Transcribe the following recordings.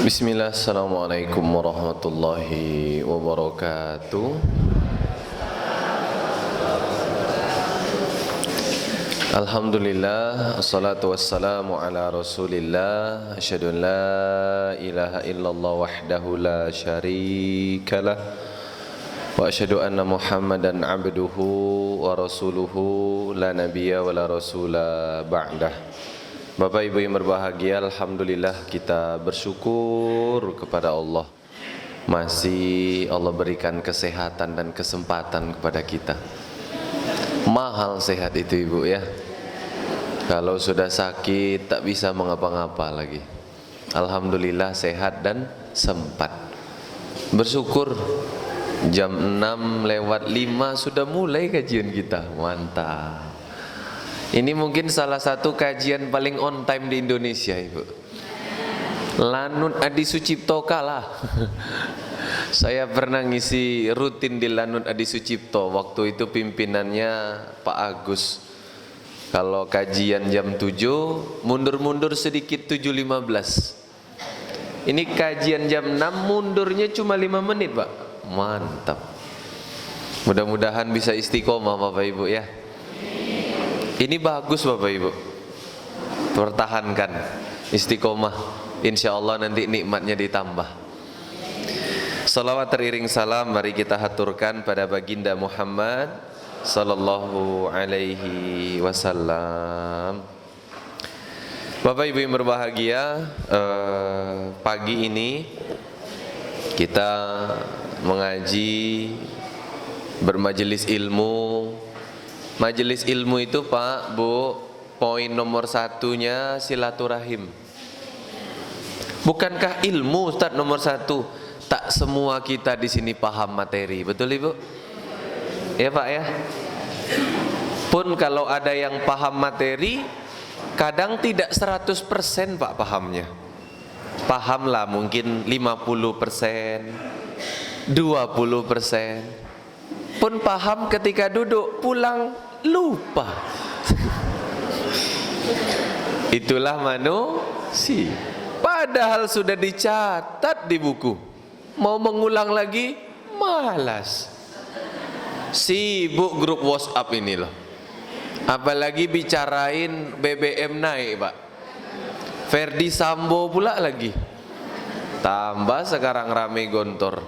Bismillah, assalamualaikum warahmatullahi wabarakatuh. Alhamdulillah, assalatu wassalamu ala rasulillah. Asyhadu an la ilaha illallah wahdahu la syarikalah, wa asyhadu anna muhammadan abduhu wa rasuluhu, la nabiyya wa la rasula ba'dah. Bapak Ibu yang berbahagia, alhamdulillah kita bersyukur kepada Allah. Masih Allah berikan kesehatan dan kesempatan kepada kita. Mahal sehat itu Ibu ya. Kalau sudah sakit tak bisa mengapa-ngapa lagi. Alhamdulillah sehat dan sempat. Bersyukur jam 6:05 sudah mulai kajian kita. Mantap. Ini mungkin salah satu kajian paling on time di Indonesia Ibu. Lanut Adi Sucipto kalah. Saya pernah ngisi rutin di Lanut Adi Sucipto. Waktu itu pimpinannya Pak Agus. Kalau kajian jam 7, mundur-mundur sedikit 7:15. Ini kajian jam 6, mundurnya cuma 5 menit Pak. Mantap. Mudah-mudahan bisa istiqomah Bapak Ibu ya. Ini bagus Bapak Ibu. Pertahankan istiqomah. Insya Allah nanti nikmatnya ditambah. Salawat teriring salam mari kita haturkan pada baginda Muhammad sallallahu alaihi wasallam. Bapak Ibu yang berbahagia, pagi ini kita mengaji, bermajelis ilmu. Majelis ilmu itu Pak, Bu, poin nomor satunya silaturahim. Bukankah ilmu Ustaz nomor satu? Tak semua kita di sini paham materi, betul Ibu? Ya Pak ya. Pun kalau ada yang paham materi, kadang tidak 100% Pak pahamnya. Pahamlah mungkin 50%, 20%. Pun paham ketika duduk, pulang lupa. Itulah manusia. Padahal sudah dicatat di buku. Mau mengulang lagi malas. Sibuk grup WhatsApp ini loh. Apalagi bicarain BBM naik Pak. Ferdi Sambo pula lagi. Tambah sekarang rame gontor.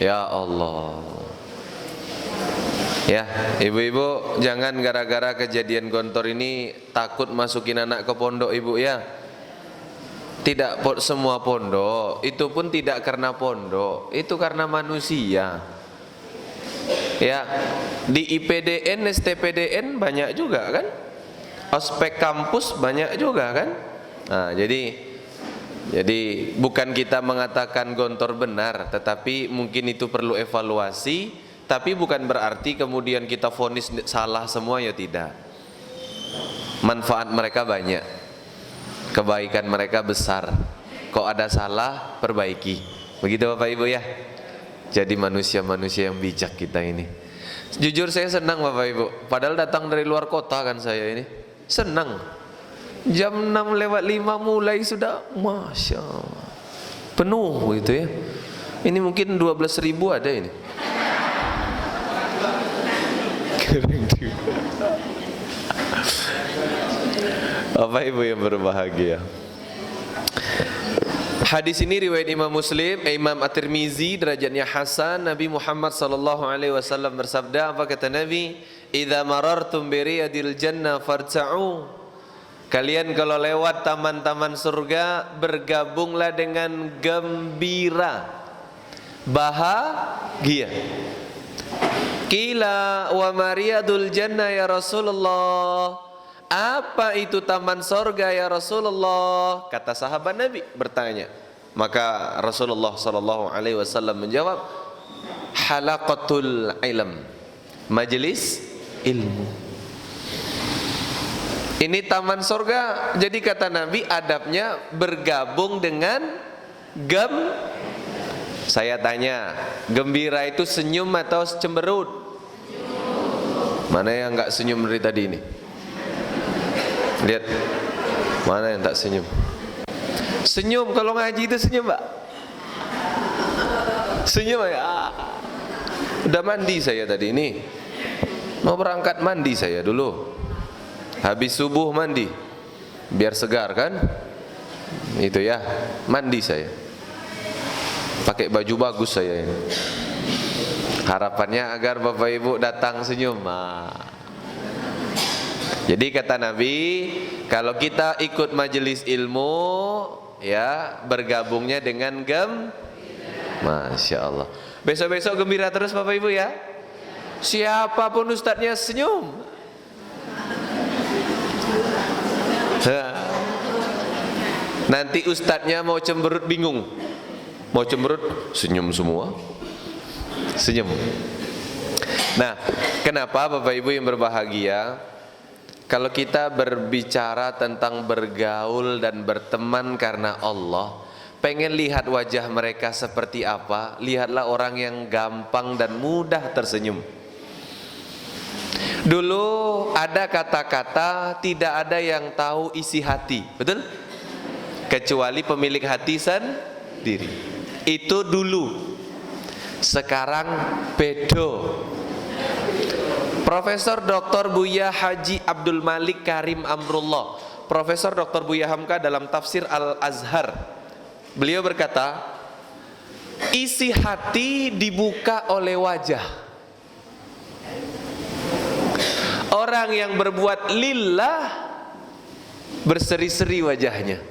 Ya Allah. Ya, ibu-ibu jangan gara-gara kejadian gontor ini takut masukin anak ke pondok Ibu ya. Tidak semua pondok, itu pun tidak karena pondok, itu karena manusia. Ya, di IPDN, STPDN banyak juga kan? Ospek kampus banyak juga kan? Nah, jadi bukan kita mengatakan gontor benar, tetapi mungkin itu perlu evaluasi. Tapi bukan berarti kemudian kita vonis salah semua, ya tidak. Manfaat mereka banyak, kebaikan mereka besar. Kok ada salah, perbaiki. Begitu Bapak Ibu ya. Jadi manusia-manusia yang bijak kita ini. Jujur saya senang Bapak Ibu. Padahal datang dari luar kota kan saya ini. Senang. Jam 6:05 mulai sudah, Masya Allah, penuh gitu ya. Ini mungkin 12.000 ada ini. Bapak Ibu yang berbahagia, hadis ini riwayat Imam Muslim, Imam At-Tirmizi, derajatnya hasan. Nabi Muhammad sallallahu alaihi wasallam bersabda, apa kata Nabi? Idza marartum bi riyadil jannah farta'u. Kalian kalau lewat taman-taman surga, bergabunglah dengan gembira, bahagia. Qila wa mariyadul jannah ya Rasulullah. Apa itu taman sorga ya Rasulullah? Kata sahabat Nabi bertanya. Maka Rasulullah sallallahu alaihi wasallam menjawab, halaqatul ilm, majelis ilmu. Ini taman sorga. Jadi kata Nabi adabnya bergabung dengan Saya tanya, gembira itu senyum atau cemberut? Mana yang enggak senyum dari tadi ini? Lihat, mana yang tak senyum? Senyum kalau ngaji itu senyum, Pak. Senyum ya. Udah mandi saya tadi ini. Mau berangkat mandi saya dulu. Habis subuh mandi. Biar segar kan? Itu ya, mandi saya. Pakai baju bagus saya ini. Harapannya agar Bapak Ibu datang senyum. Jadi kata Nabi, kalau kita ikut majelis ilmu, ya bergabungnya dengan Masya Allah. Besok-besok gembira terus Bapak Ibu ya. Siapapun ustadznya senyum. Nanti ustadznya mau cemberut bingung. Mau cemberut senyum semua. Senyum. Nah, kenapa Bapak Ibu yang berbahagia? Kalau kita berbicara tentang bergaul dan berteman karena Allah, pengen lihat wajah mereka seperti apa, lihatlah orang yang gampang dan mudah tersenyum. Dulu ada kata-kata tidak ada yang tahu isi hati, betul? Kecuali pemilik hati sendiri. Itu dulu. Sekarang bedo. Profesor Dr. Buya Haji Abdul Malik Karim Amrullah, Profesor Dr. Buya Hamka dalam tafsir Al-Azhar, beliau berkata, isi hati dibuka oleh wajah. Orang yang berbuat lillah berseri-seri wajahnya.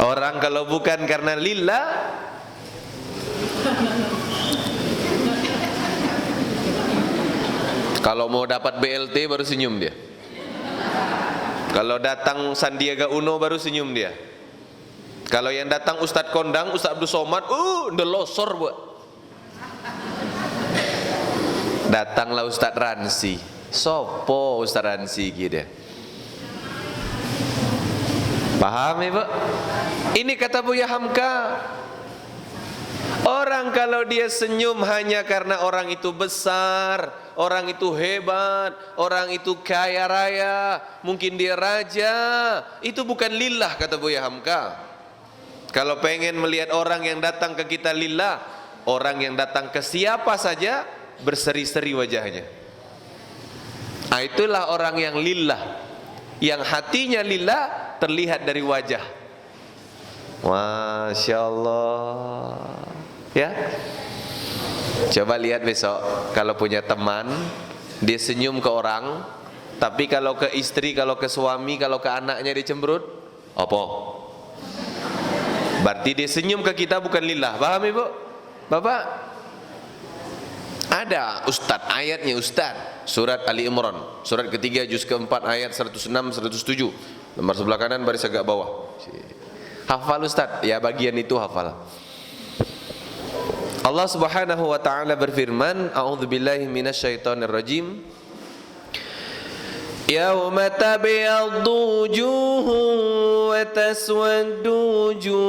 Orang kalau bukan karena lillah, kalau mau dapat BLT baru senyum dia. Kalau datang Sandiaga Uno baru senyum dia. Kalau yang datang Ustadz Kondang, Ustadz Abdul Somad, ndelosor buat. Datanglah Ustadz Ransi. Sopo Ustadz Ransi gitu. Paham Ibu? Ini kata Buya Hamka. Orang kalau dia senyum hanya karena orang itu besar, orang itu hebat, orang itu kaya raya, mungkin dia raja, itu bukan lillah kata Buya Hamka. Kalau pengen melihat orang yang datang ke kita lillah, orang yang datang ke siapa saja berseri-seri wajahnya. Nah, itulah orang yang lillah, yang hatinya lillah terlihat dari wajah. Masya Allah. Ya, coba lihat besok kalau punya teman dia senyum ke orang, tapi kalau ke istri, kalau ke suami, kalau ke anaknya dia cemberut, apa? Berarti dia senyum ke kita bukan lillah. Paham Ibu? Bapak? Ada Ustadz, ayatnya Ustadz, surat Ali Imran, surat ketiga juz keempat ayat 106 107, nomor sebelah kanan baris agak bawah. Hafal Ustadz? Ya bagian itu hafal. Allah Subhanahu wa taala berfirman, a'udzubillahi minasyaitonir rajim. Yauma tabyaddu wujuhun wa taswaddu wujuh.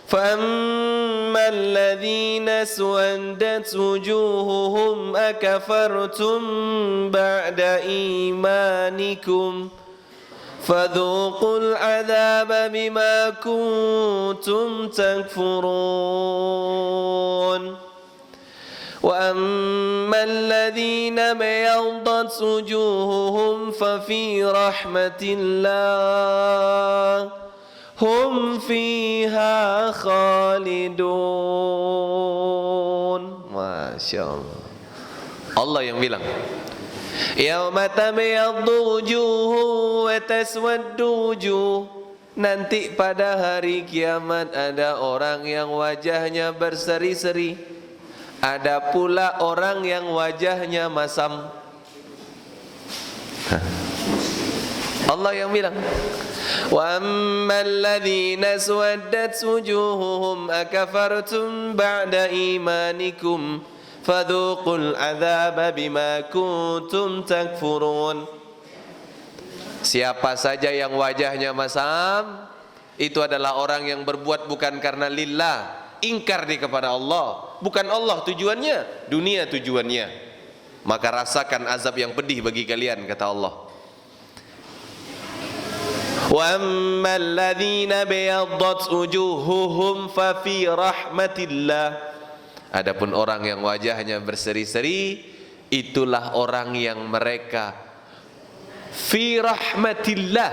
فَأَمَّا الَّذِينَ اسْوَدَّتْ وُجُوهُهُمْ أَكَفَرْتُمْ بَعْدَ إِيمَانِكُمْ فَذُوقُوا الْعَذَابَ بِمَا كُنتُمْ تَكْفُرُونَ وَأَمَّا الَّذِينَ ابْيَضَّتْ وُجُوهُهُمْ فَفِي رَحْمَةِ اللَّهِ hum fiha khalidun. Masya Allah. Allah yang bilang, yauma tabyaddu wujuhu wa taswaddu wujuh. Nanti pada hari kiamat ada orang yang wajahnya berseri-seri, ada pula orang yang wajahnya masam. Allah yang bilang, wa ammal ladzina suwaddat wujuhuhum akafartum ba'da imanikum fadzuqul adzaba bima kuntum takfurun. Siapa saja yang wajahnya masam, itu adalah orang yang berbuat bukan karena lillah, ingkar dia kepada Allah. Bukan Allah tujuannya, dunia tujuannya. Maka rasakan azab yang pedih bagi kalian, kata Allah. Wa ammal ladzina bayaddat wujuhuhum fa fi rahmatillah. Adapun orang yang wajahnya berseri-seri, itulah orang yang mereka fi rahmatillah,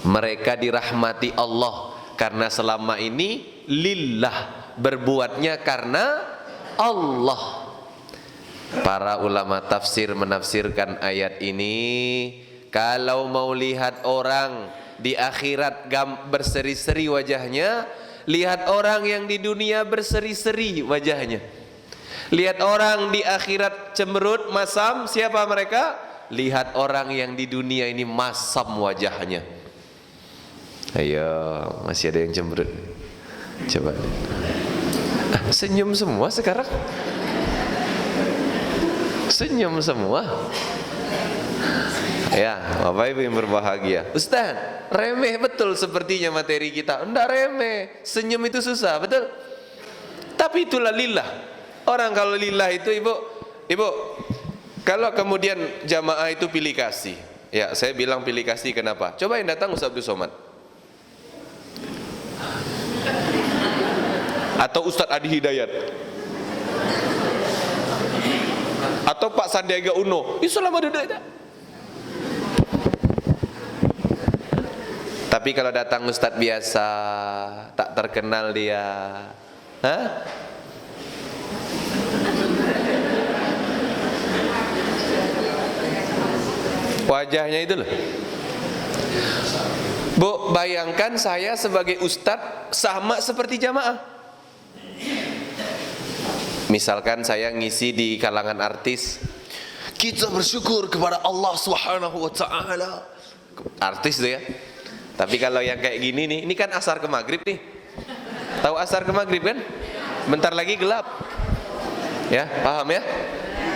mereka dirahmati Allah, karena selama ini lillah, berbuatnya karena Allah. Para ulama tafsir menafsirkan ayat ini, kalau mau lihat orang di akhirat berseri-seri wajahnya, lihat orang yang di dunia berseri-seri wajahnya. Lihat orang di akhirat cemberut, masam, siapa mereka? Lihat orang yang di dunia ini masam wajahnya. Ayo, masih ada yang cemberut? Coba. Senyum semua sekarang. Senyum semua. Ya, Bapak Ibu yang berbahagia. Ustaz, remeh betul sepertinya materi kita. Enggak remeh. Senyum itu susah, betul? Tapi itulah lillah. Orang kalau lillah itu, Ibu, kalau kemudian jamaah itu pilih kasih. Ya, saya bilang pilih kasih kenapa? Coba yang datang Ustaz Abdul Somad. Atau Ustaz Adi Hidayat. Atau Pak Sandiaga Uno. Assalamualaikum. Tapi kalau datang Ustaz biasa, tak terkenal dia, hah? Wajahnya itu loh. Bu, bayangkan saya sebagai Ustadz sama seperti jamaah. Misalkan saya ngisi di kalangan artis, kita bersyukur kepada Allah Subhanahu wa taala. Artis itu ya. Tapi kalau yang kayak gini nih, ini kan asar ke maghrib nih. Tahu asar ke maghrib kan? Bentar lagi gelap. Ya, paham ya?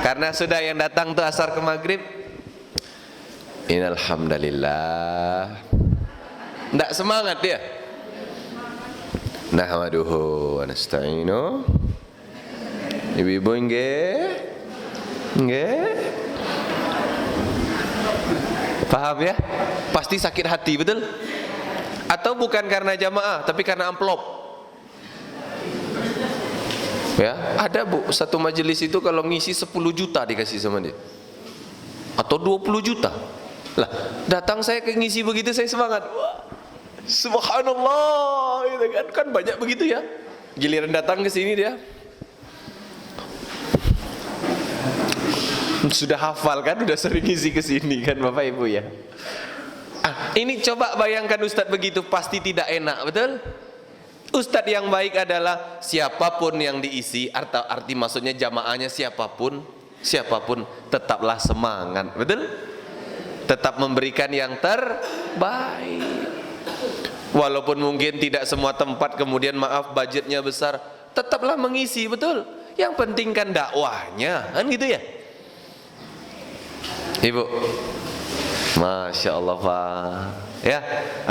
Karena sudah yang datang tuh asar ke maghrib. Innal hamdalillah. Nggak semangat dia. Nahmaduhu wa nasta'inu. Ibu-ibu nggih. Paham ya? Pasti sakit hati, betul? Atau bukan karena jamaah, tapi karena amplop. Ya, ada Bu, satu majelis itu kalau ngisi 10 juta dikasih sama dia. Atau 20 juta. Lah, datang saya ke ngisi begitu saya semangat. Wah, subhanallah, gitu kan. Kan banyak begitu ya. Giliran datang ke sini dia sudah hafal kan, udah sering ngisi ke sini kan Bapak Ibu ya. Ini coba bayangkan Ustadz begitu, pasti tidak enak, betul? Ustadz yang baik adalah siapapun yang diisi, arti maksudnya jamaahnya siapapun tetaplah semangat, betul? Tetap memberikan yang terbaik. Walaupun mungkin tidak semua tempat, kemudian maaf budgetnya besar, tetaplah mengisi, betul? Yang penting kan dakwahnya, kan gitu ya. Ibu, Masya Allah Pak. Ya,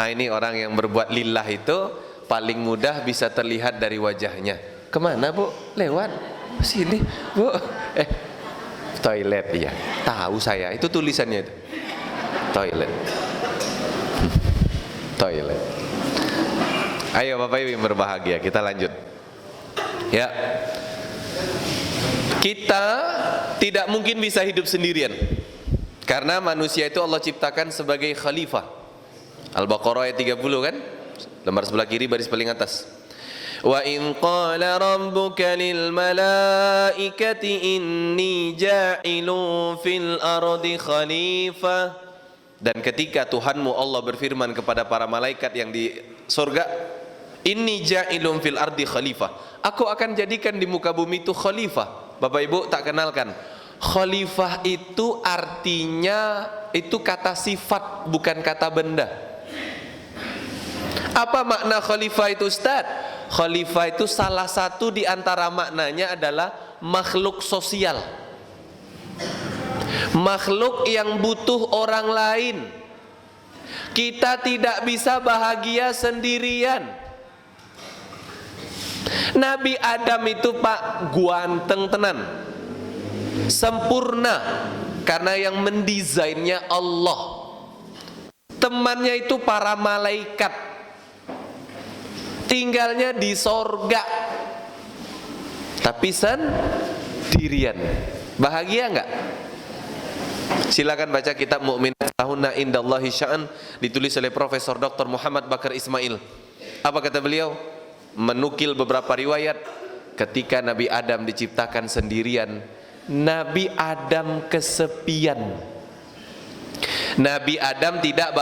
ini orang yang berbuat lillah itu paling mudah bisa terlihat dari wajahnya. Kemana Bu? Lewat sini Bu. Toilet ya. Tahu saya, itu tulisannya itu. Toilet. Toilet. Ayo Bapak Ibu yang berbahagia, kita lanjut. Ya. Kita tidak mungkin bisa hidup sendirian. Karena manusia itu Allah ciptakan sebagai khalifah. Al-Baqarah ayat 30 kan? Lembar sebelah kiri baris paling atas. Wa in qala rabbuka lil malaikati inni ja'ilun fil ardi khalifah. Dan ketika Tuhanmu Allah berfirman kepada para malaikat yang di surga, inni ja'ilun fil ardi khalifah. Aku akan jadikan di muka bumi itu khalifah. Bapak Ibu tak kenalkan? Khalifah itu artinya itu kata sifat, bukan kata benda. Apa makna khalifah itu Ustaz? Khalifah itu salah satu di antara maknanya adalah makhluk sosial. Makhluk yang butuh orang lain. Kita tidak bisa bahagia sendirian. Nabi Adam itu Pak guanteng tenan, sempurna, karena yang mendesainnya Allah. temannya itu para malaikat, tinggalnya di sorga, tapi sendirian. Bahagia enggak? Silakan baca kitab Mu'minat Lahunna Indallahi Sya'an, ditulis oleh Profesor Dr. Muhammad Bakar Ismail. Apa kata beliau? Menukil beberapa riwayat, ketika Nabi Adam diciptakan sendirian, Nabi Adam kesepian, Nabi Adam tidak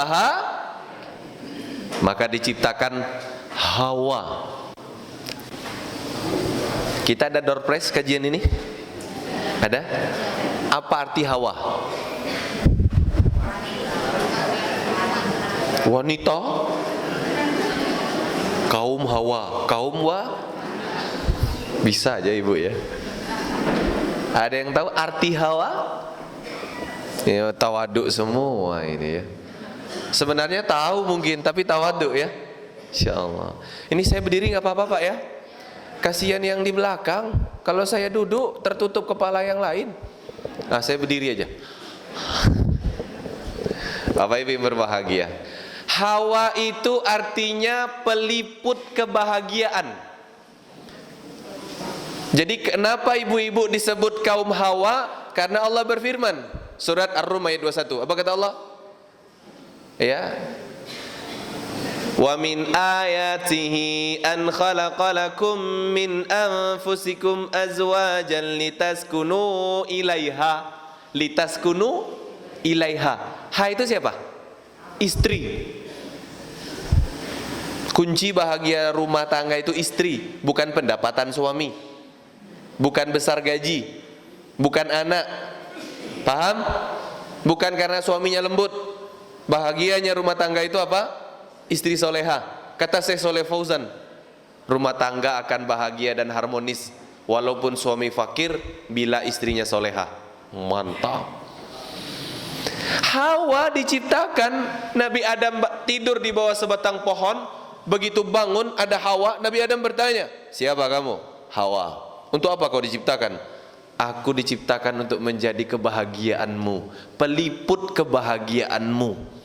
maka diciptakan Hawa. Kita ada door prize kajian ini? Ada? Apa arti Hawa? Wanita, kaum Hawa, kaum bisa aja ibu ya. Ada yang tahu arti Hawa? Ya, tawaduk semua ini ya. Sebenarnya tahu mungkin, tapi tawaduk ya. Insyaallah. Ini saya berdiri nggak apa-apa Pak ya. Kasihan yang di belakang. Kalau saya duduk tertutup kepala yang lain. Nah, saya berdiri aja. Bapak Ibu yang berbahagia, Hawa itu artinya peliput kebahagiaan. Jadi kenapa ibu-ibu disebut kaum Hawa? Karena Allah berfirman, surat Ar-Rum ayat 21. Apa kata Allah? Ya. Wa min ayatihi an khalaqalakum min anfusikum azwajan litaskunu ilaiha. Litaskunu ilaiha. Ha itu siapa? Istri. Kunci bahagia rumah tangga itu istri, bukan pendapatan suami, bukan besar gaji, bukan anak. Paham? Bukan karena suaminya lembut. Bahagianya rumah tangga itu apa? Istri soleha. Kata Syekh Soleh Fauzan, rumah tangga akan bahagia dan harmonis walaupun suami fakir bila istrinya soleha. Mantap. Hawa diciptakan, Nabi Adam tidur di bawah sebatang pohon. Begitu bangun ada Hawa, Nabi Adam bertanya, siapa kamu? Hawa. Untuk apa kau diciptakan? Aku diciptakan untuk menjadi kebahagiaanmu, peliput kebahagiaanmu.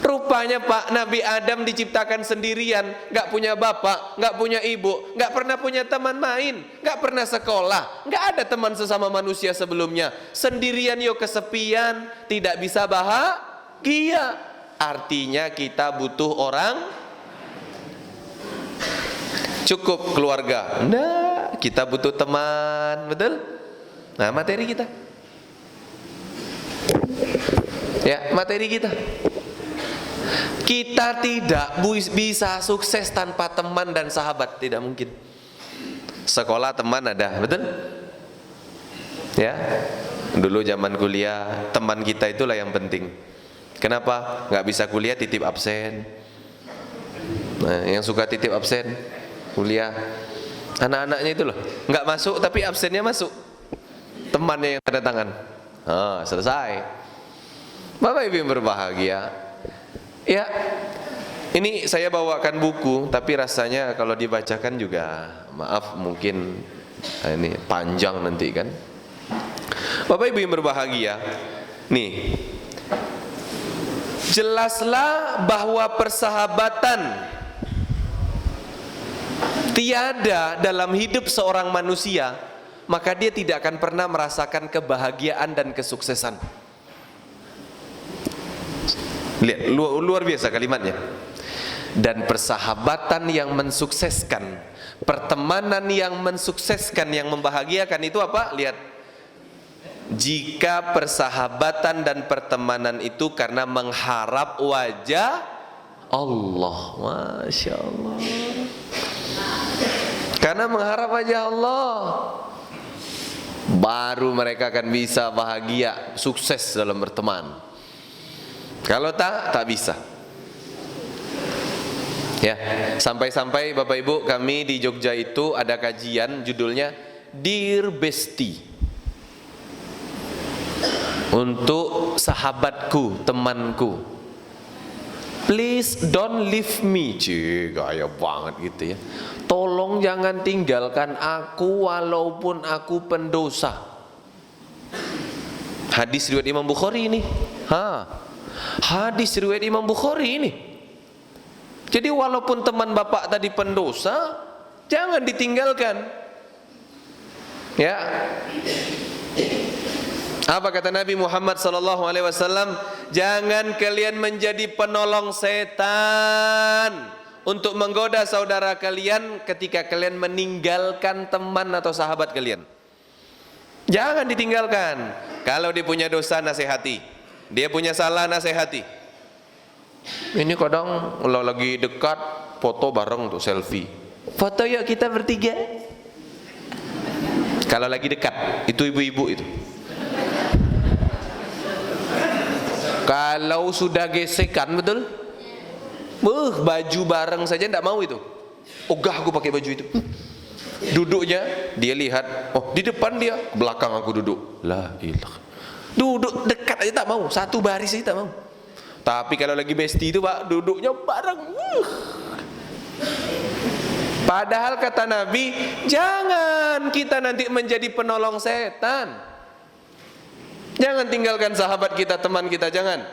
Rupanya Pak, Nabi Adam diciptakan sendirian, gak punya bapak, gak punya ibu, gak pernah punya teman main, gak pernah sekolah, gak ada teman sesama manusia sebelumnya. Sendirian yo kesepian, tidak bisa bahagia. Artinya kita butuh orang. Cukup keluarga, nah kita butuh teman, betul? Nah materi kita, ya materi kita. Kita tidak bisa sukses tanpa teman dan sahabat, tidak mungkin. Sekolah teman ada, betul? Ya, dulu zaman kuliah teman kita itulah yang penting. Kenapa? Nggak bisa kuliah titip absen. Nah, yang suka titip absen kuliah, anak-anaknya itu loh, nggak masuk tapi absennya masuk. Temannya yang tanda tangan. Selesai. Bapak Ibu yang berbahagia, ya, ini saya bawakan buku, tapi rasanya kalau dibacakan juga, maaf mungkin ini panjang nanti kan. Bapak Ibu yang berbahagia, nih, jelaslah bahwa persahabatan tiada dalam hidup seorang manusia, maka dia tidak akan pernah merasakan kebahagiaan dan kesuksesan. Lihat, luar biasa kalimatnya. Dan persahabatan yang mensukseskan, pertemanan yang mensukseskan, yang membahagiakan itu apa? Lihat, jika persahabatan dan pertemanan itu karena mengharap wajah Allah, Masya Allah, karena mengharap wajah Allah, baru mereka akan bisa bahagia, sukses dalam berteman. Kalau tak bisa. Ya, sampai-sampai Bapak Ibu, kami di Jogja itu ada kajian judulnya Dear Bestie, untuk sahabatku, temanku, please don't leave me. Cih, gaya banget gitu ya. Tolong jangan tinggalkan aku walaupun aku pendosa. Hadis riwayat Imam Bukhari ini. Hadis riwayat Imam Bukhari ini. Jadi walaupun teman bapak tadi pendosa, jangan ditinggalkan. Ya. Apa kata Nabi Muhammad SAW? Jangan kalian menjadi penolong setan untuk menggoda saudara kalian ketika kalian meninggalkan teman atau sahabat kalian. Jangan ditinggalkan. Kalau dia punya dosa, nasihati. Dia punya salah, nasihati. Ini kadang kalau lagi dekat foto bareng tuh, selfie. Foto yuk kita bertiga. Kalau lagi dekat, itu ibu-ibu itu. Kalau sudah gesekan, betul? Baju bareng saja tidak mau itu. Ogah aku pakai baju itu. Duduknya dia lihat, oh di depan dia, ke belakang aku duduk. La ilah. Duduk dekat aja tak mau, satu baris aja tak mau. Tapi kalau lagi bestie itu Pak, duduknya bareng. Padahal kata Nabi, jangan kita nanti menjadi penolong setan. Jangan tinggalkan sahabat kita, teman kita, jangan.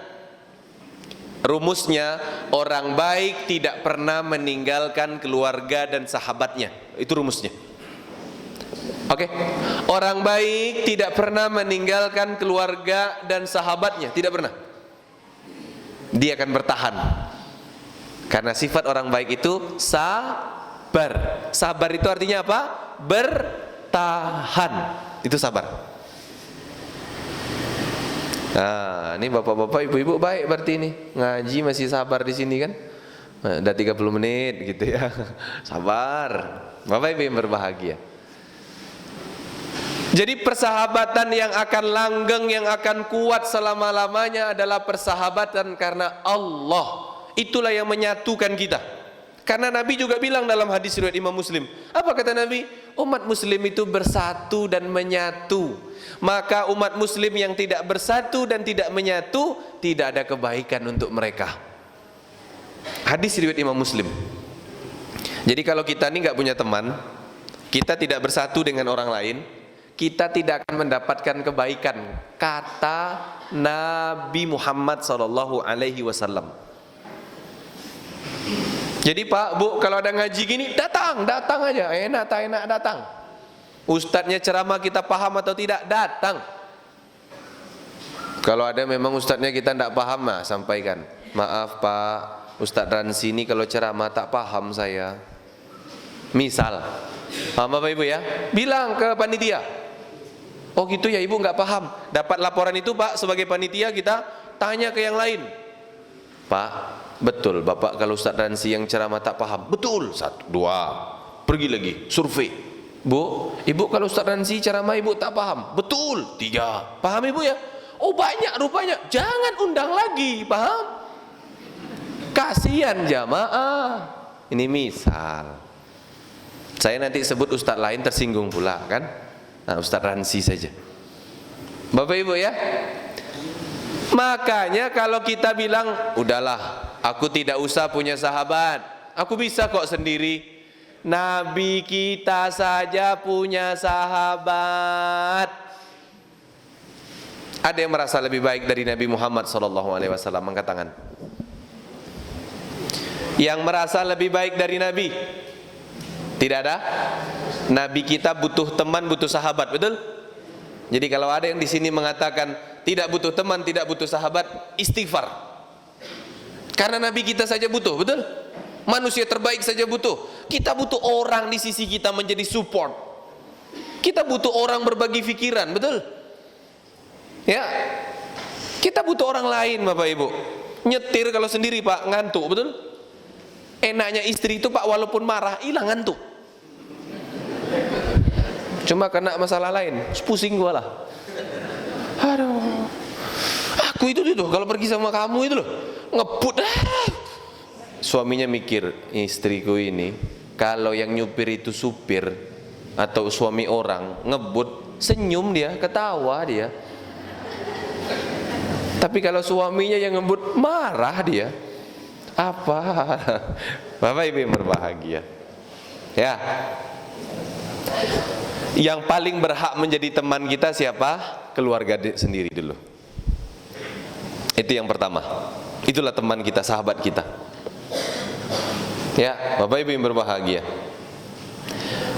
Rumusnya, orang baik tidak pernah meninggalkan keluarga dan sahabatnya. Itu rumusnya. Oke. Orang baik tidak pernah meninggalkan keluarga dan sahabatnya, tidak pernah. Dia akan bertahan. Karena sifat orang baik itu sabar. Sabar itu artinya apa? Bertahan. Itu sabar. Nah, ini bapak-bapak, ibu-ibu baik berarti ini. Ngaji masih sabar di sini kan? Udah 30 menit gitu ya. Sabar. Bapak ibu yang berbahagia. Jadi persahabatan yang akan langgeng, yang akan kuat selama-lamanya adalah persahabatan karena Allah. Itulah yang menyatukan kita. Karena Nabi juga bilang dalam hadis riwayat Imam Muslim. Apa kata Nabi? Umat Muslim itu bersatu dan menyatu. Maka umat Muslim yang tidak bersatu dan tidak menyatu, tidak ada kebaikan untuk mereka. Hadis riwayat Imam Muslim. Jadi kalau kita ini nggak punya teman, kita tidak bersatu dengan orang lain, kita tidak akan mendapatkan kebaikan. Kata Nabi Muhammad SAW. Jadi Pak, Bu, kalau ada ngaji gini, datang aja, enak datang. Ustadznya ceramah kita paham atau tidak, datang. Kalau ada memang ustadznya kita tidak paham, nah, sampaikan. Maaf Pak, Ustadz Ransi ini kalau ceramah tak paham saya. Misal, Bapak Ibu ya, bilang ke panitia. Oh gitu ya Ibu nggak paham. Dapat laporan itu Pak, sebagai panitia kita tanya ke yang lain. Pak, betul Bapak kalau Ustadz Ransi yang ceramah tak paham? Betul. 1, 2, pergi lagi survei. Bu, Ibu kalau Ustadz Ransi ceramah Ibu tak paham? Betul. 3, paham Ibu ya? Oh banyak rupanya. Jangan undang lagi, paham? Kasihan jamaah. Ini misal. Saya nanti sebut Ustadz lain tersinggung pula kan? Nah Ustadz Ransi saja. Bapak Ibu ya. Makanya kalau kita bilang, udahlah, aku tidak usah punya sahabat, aku bisa kok sendiri. Nabi kita saja punya sahabat. Ada yang merasa lebih baik dari Nabi Muhammad SAW? Angkat tangan. Yang merasa lebih baik dari Nabi? Tidak ada. Nabi kita butuh teman, butuh sahabat, betul? Jadi kalau ada yang di sini mengatakan tidak butuh teman, tidak butuh sahabat, istighfar. Karena Nabi kita saja butuh, betul? Manusia terbaik saja butuh. Kita butuh orang di sisi kita menjadi support. Kita butuh orang berbagi pikiran, betul? Ya. Kita butuh orang lain, Bapak Ibu. Nyetir kalau sendiri Pak, ngantuk, betul? Enaknya istri itu Pak, walaupun marah, hilang ngantuk. Cuma kena masalah lain, pusing gua lah. Aduh, aku itu kalau pergi sama kamu itu loh, ngebut. Suaminya mikir, istriku ini kalau yang nyupir itu supir atau suami orang, ngebut, senyum dia, ketawa dia. Tapi kalau suaminya yang ngebut, marah dia. Apa? Bapak Ibu yang berbahagia. Ya. Yang paling berhak menjadi teman kita siapa? Keluarga sendiri dulu. Itu yang pertama. Itulah teman kita, sahabat kita. Ya, Bapak Ibu yang berbahagia.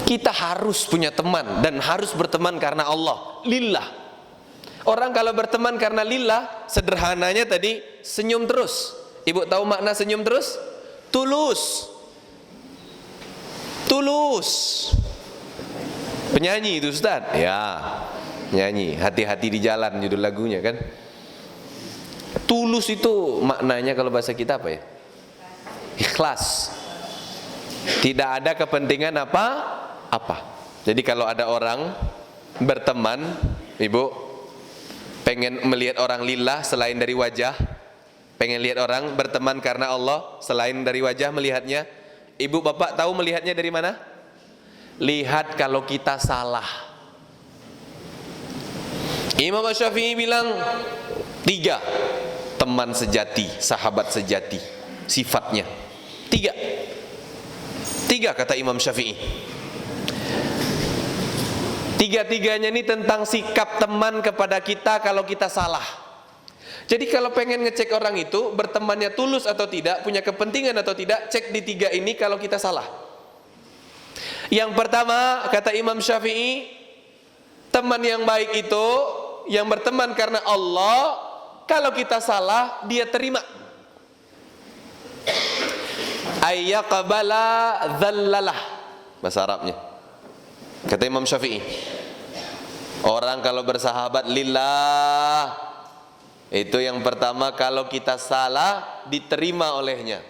Kita harus punya teman dan harus berteman karena Allah, lillah. Orang kalau berteman karena lillah, sederhananya tadi senyum terus. Ibu tahu makna senyum terus? Tulus. Tulus. Penyanyi itu Ustaz? Ya, nyanyi. Hati-hati di jalan judul lagunya kan. Tulus itu maknanya kalau bahasa kita apa ya? Ikhlas. Tidak ada kepentingan apa. Jadi kalau ada orang berteman, Ibu pengen melihat orang lillah selain dari wajah, pengen lihat orang berteman karena Allah selain dari wajah melihatnya. Ibu bapak tahu melihatnya dari mana? Lihat kalau kita salah. Imam Syafi'i bilang 3 teman sejati, sahabat sejati, sifatnya 3 kata Imam Syafi'i. 3-tiganya ini tentang sikap teman kepada kita kalau kita salah. Jadi kalau pengen ngecek orang itu bertemannya tulus atau tidak, punya kepentingan atau tidak, cek di 3 ini kalau kita salah. Yang pertama kata Imam Syafi'i, teman yang baik itu yang berteman karena Allah, kalau kita salah dia terima. Ayyaqbala dhallalah, bahasa Arabnya. Kata Imam Syafi'i, orang kalau bersahabat lillah, itu yang pertama kalau kita salah diterima olehnya.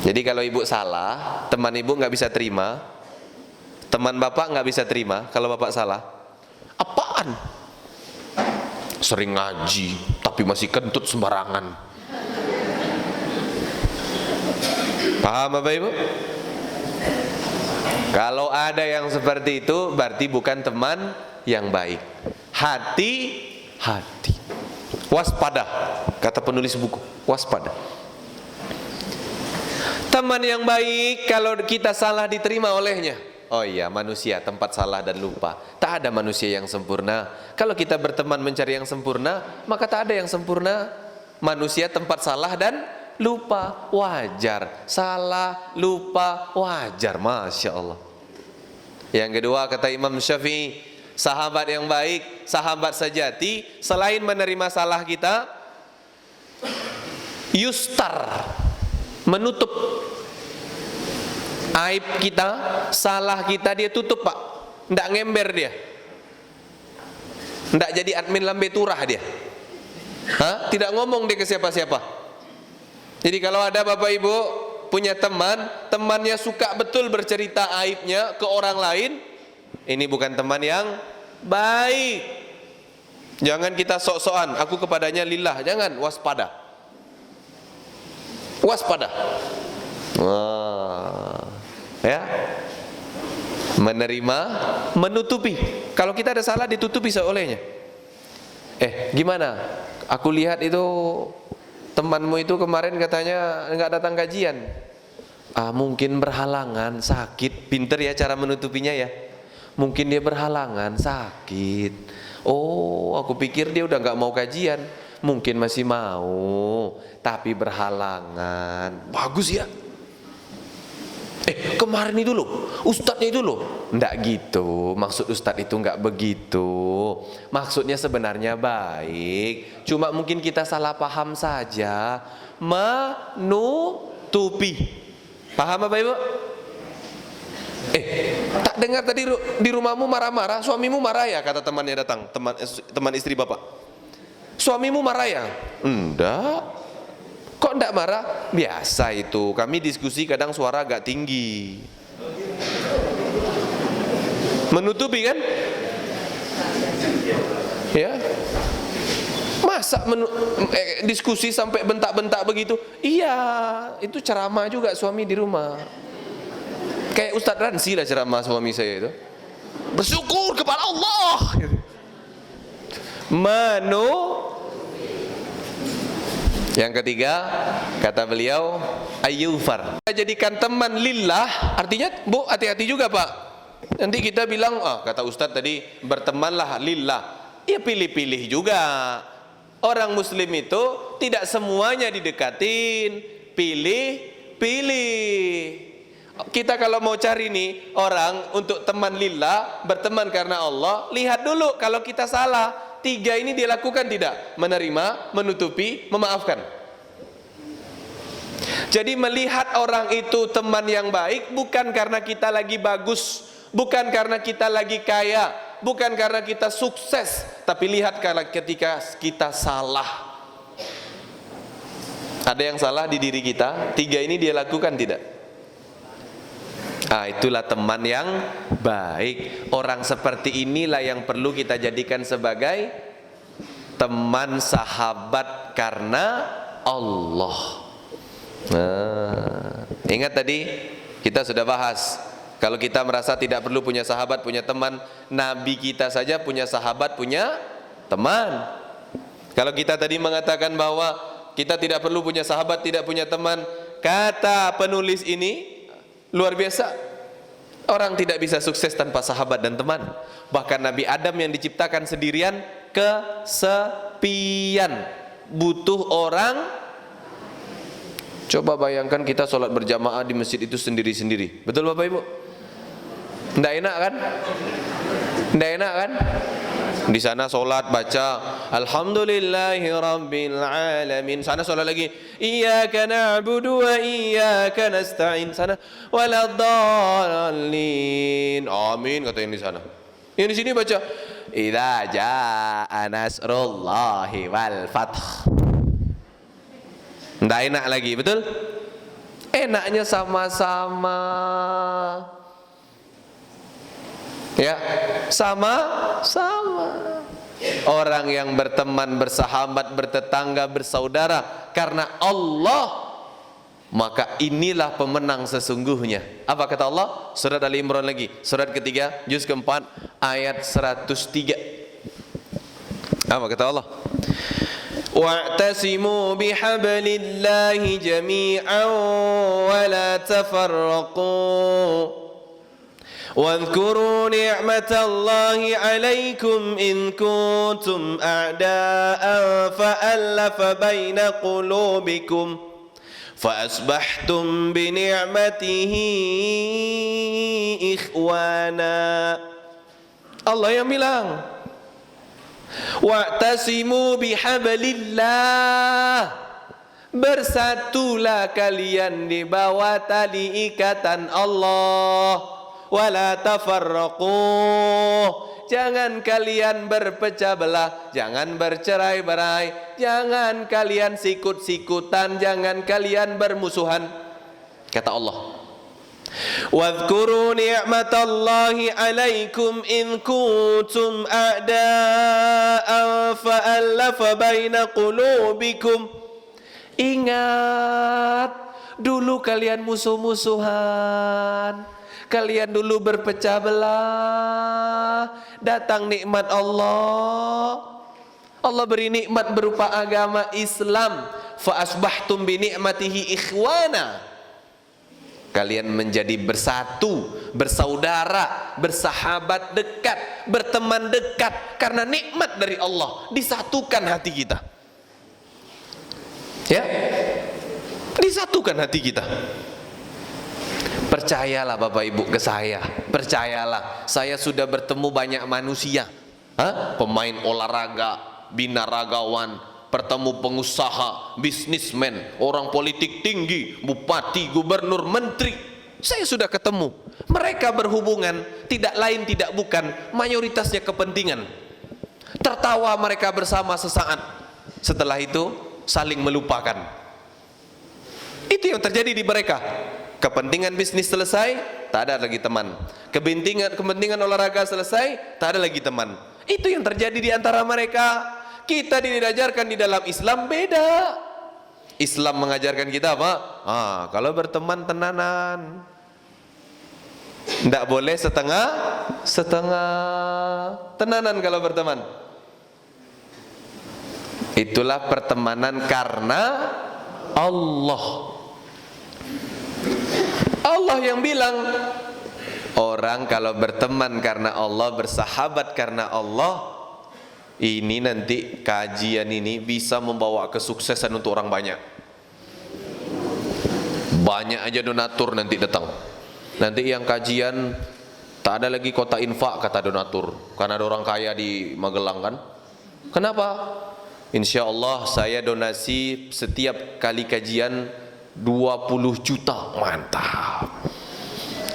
Jadi kalau ibu salah, teman ibu nggak bisa terima, teman bapak nggak bisa terima kalau bapak salah. Apaan? Sering ngaji tapi masih kentut sembarangan. Paham Bapak Ibu? Kalau ada yang seperti itu berarti bukan teman yang baik. Hati-hati. Waspada, kata penulis buku, waspada. Teman yang baik kalau kita salah diterima olehnya. Oh iya, manusia tempat salah dan lupa. Tak ada manusia yang sempurna. Kalau kita berteman mencari yang sempurna, maka tak ada yang sempurna. Manusia tempat salah dan lupa, wajar. Salah, lupa, wajar. Masya Allah. Yang kedua kata Imam Syafi'i, sahabat yang baik, sahabat sejati, selain menerima salah kita, yustar, menutup aib kita, salah kita dia tutup Pak. Nggak ngember dia, nggak jadi admin lambe turah dia. Tidak ngomong dia ke siapa-siapa. Jadi kalau ada Bapak Ibu punya teman, temannya suka betul bercerita aibnya ke orang lain, ini bukan teman yang baik. Jangan kita sok-sokan, aku kepadanya lillah. Jangan, waspada. Waspada. Ya, menerima, menutupi. Kalau kita ada salah ditutupi seolehnya. Gimana? Aku lihat itu temanmu itu kemarin katanya nggak datang kajian. Mungkin berhalangan, sakit. Pinter ya cara menutupinya ya. Mungkin dia berhalangan, sakit. Oh, aku pikir dia udah nggak mau kajian. Mungkin masih mau, tapi berhalangan. Bagus ya. Kemarin itu loh, ustadznya itu loh. Nggak gitu, maksud ustadz itu nggak begitu. Maksudnya sebenarnya baik, cuma mungkin kita salah paham saja. Menutupi. Paham Bapak Ibu? Tak dengar tadi di rumahmu marah-marah, suamimu marah ya, kata temannya datang, teman istri bapak. Suamimu marah ya? Enggak. Kok enggak marah? Biasa itu, kami diskusi kadang suara agak tinggi. Menutupi kan? Ya. Masa diskusi sampai bentak-bentak begitu? Iya, itu ceramah juga suami di rumah. Kayak Ustadz Ransi lah ceramah suami saya itu. Bersyukur kepada Allah. Yang ketiga, kata beliau, ayyufar. Jadikan teman lillah, artinya Bu hati-hati juga Pak. Nanti kita bilang, kata Ustadz tadi, bertemanlah lillah. Ya pilih-pilih juga. Orang muslim itu tidak semuanya didekatin, pilih-pilih. Kita kalau mau cari nih orang untuk teman lillah, berteman karena Allah, lihat dulu kalau kita salah. 3 ini dia lakukan tidak? Menerima, menutupi, memaafkan. Jadi melihat orang itu teman yang baik bukan karena kita lagi bagus, bukan karena kita lagi kaya, bukan karena kita sukses, tapi lihat kalau ketika kita salah. Ada yang salah di diri kita, 3 ini dia lakukan tidak? Itulah teman yang baik. Orang seperti inilah yang perlu kita jadikan sebagai teman sahabat karena Allah. Ingat tadi kita sudah bahas, kalau kita merasa tidak perlu punya sahabat, punya teman, Nabi kita saja punya sahabat, punya teman. Kalau kita tadi mengatakan bahwa kita tidak perlu punya sahabat, tidak punya teman, kata penulis ini luar biasa. Orang tidak bisa sukses tanpa sahabat dan teman. Bahkan Nabi Adam yang diciptakan sendirian kesepian, butuh orang. Coba bayangkan kita sholat berjamaah di masjid itu sendiri-sendiri. Betul Bapak Ibu? Nggak enak kan? Nggak enak kan? Di sana sholat baca Alhamdulillahirabbil alamin. Sana sholat lagi Iyyaka na'budu wa iyyaka nasta'in. Sana waladdallin. Amin kata yang di sana. Yang di sini baca Idza jaa nasrullahi wal fath. Nggak enak lagi, betul? Enaknya sama-sama. Ya, sama-sama. Orang yang berteman, bersahabat, bertetangga, bersaudara karena Allah, maka inilah pemenang sesungguhnya. Apa kata Allah? Surat Ali Imran lagi, surat ketiga, juz keempat, ayat 103. Apa kata Allah? Wa'tasimu bihablillahi jami'an wa la tafarraqu. واذكروا نعمة الله عليكم إن كنتم أعداء فألف بين قلوبكم فأصبحتم بنعمته إخوانا. Allah yang bilang wa'tasimu bihablillah, bersatulah kalian di bawah tali ikatan Allah. Wala tafarraqu, jangan kalian berpecah belah, jangan bercerai-berai, jangan kalian sikut-sikutan, jangan kalian bermusuhan. Kata Allah, wadhkuru ni'matallahi alaikum in kuntum a'da'an fa'allafa baina qulubikum. Ingat, dulu kalian musuh-musuhan, kalian dulu berpecah belah, datang nikmat Allah. Allah beri nikmat berupa agama Islam. Fa asbahtum bi ni'matihi ikhwana. Kalian menjadi bersatu, bersaudara, bersahabat dekat, berteman dekat karena nikmat dari Allah. Disatukan hati kita. Ya? Disatukan hati kita. Percayalah Bapak Ibu ke saya, percayalah, saya sudah bertemu banyak manusia, pemain olahraga, binaragawan, bertemu pengusaha, bisnismen, orang politik tinggi, bupati, gubernur, menteri. Saya sudah ketemu. Mereka berhubungan tidak lain tidak bukan, mayoritasnya kepentingan. Tertawa mereka bersama sesaat, setelah itu saling melupakan. Itu yang terjadi di mereka. Kepentingan bisnis selesai, tak ada lagi teman. Kepentingan olahraga selesai, tak ada lagi teman. Itu yang terjadi di antara mereka. Kita diajarkan di dalam Islam beda. Islam mengajarkan kita apa? Kalau berteman tenanan. Tidak boleh setengah-setengah. Tenanan kalau berteman. Itulah pertemanan karena Allah. Allah yang bilang, Orang kalau berteman karena Allah, bersahabat karena Allah, ini nanti kajian ini bisa membawa kesuksesan untuk orang banyak. Banyak aja donatur nanti datang. Nanti yang kajian tak ada lagi kota infak kata donatur, karena ada orang kaya di Magelang kan. Kenapa? Insya Allah saya donasi setiap kali kajian 20 juta. Mantap.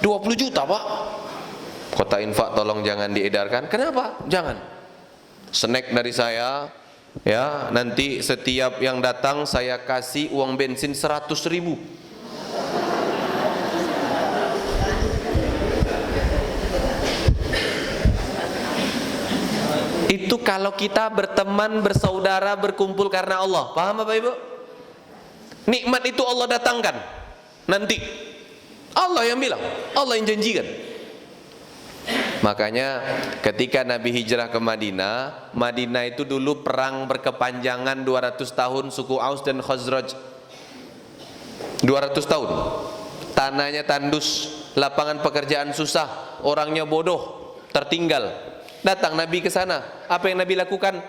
20 juta Pak. Kota infak tolong jangan diedarkan. Kenapa? Jangan. Snack dari saya, ya, nanti setiap yang datang saya kasih uang bensin 100.000. Itu kalau kita berteman, bersaudara, berkumpul karena Allah. Paham Bapak Ibu? Nikmat itu Allah datangkan nanti. Allah yang bilang, Allah yang janjikan. Makanya ketika Nabi hijrah ke Madinah, Madinah itu dulu perang berkepanjangan 200 tahun, suku Aus dan Khazraj. 200 tahun. Tanahnya tandus, lapangan pekerjaan susah, orangnya bodoh, tertinggal. Datang Nabi ke sana. Apa yang Nabi lakukan?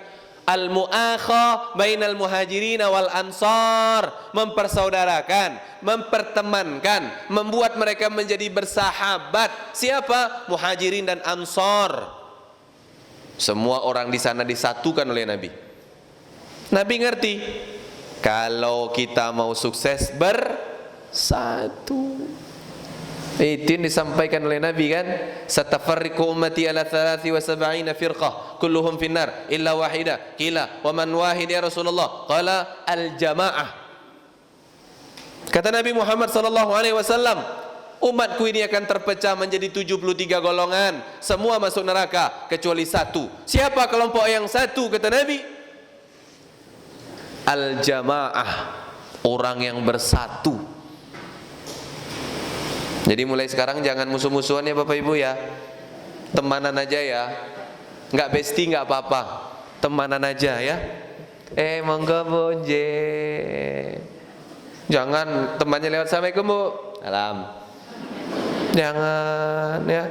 Al-mu'akha bainal muhajirin wal ansar, mempersaudarakan, mempertemankan, membuat mereka menjadi bersahabat. Siapa? Muhajirin dan ansar. Semua orang di sana disatukan oleh Nabi. Nabi ngerti, kalau kita mau sukses bersatu. Itu yang disampaikan oleh Nabi kan, satafarriqu ummati ala 73 firqah kulluhum finnar illa wahida. Qila wa man wahid ya Rasulullah? Qala al jamaah. Kata Nabi Muhammad sallallahu alaihi wasallam, umatku ini akan terpecah menjadi 73 golongan, semua masuk neraka kecuali satu. Siapa kelompok yang satu? Kata Nabi, al jamaah, orang yang bersatu. Jadi mulai sekarang jangan musuh-musuhan ya Bapak Ibu ya. Temanan aja ya. Enggak bestie enggak apa-apa. Temanan aja ya. Monggo bonje. Jangan temannya lewat, Assalamualaikum Bu. Salam. Jangan ya.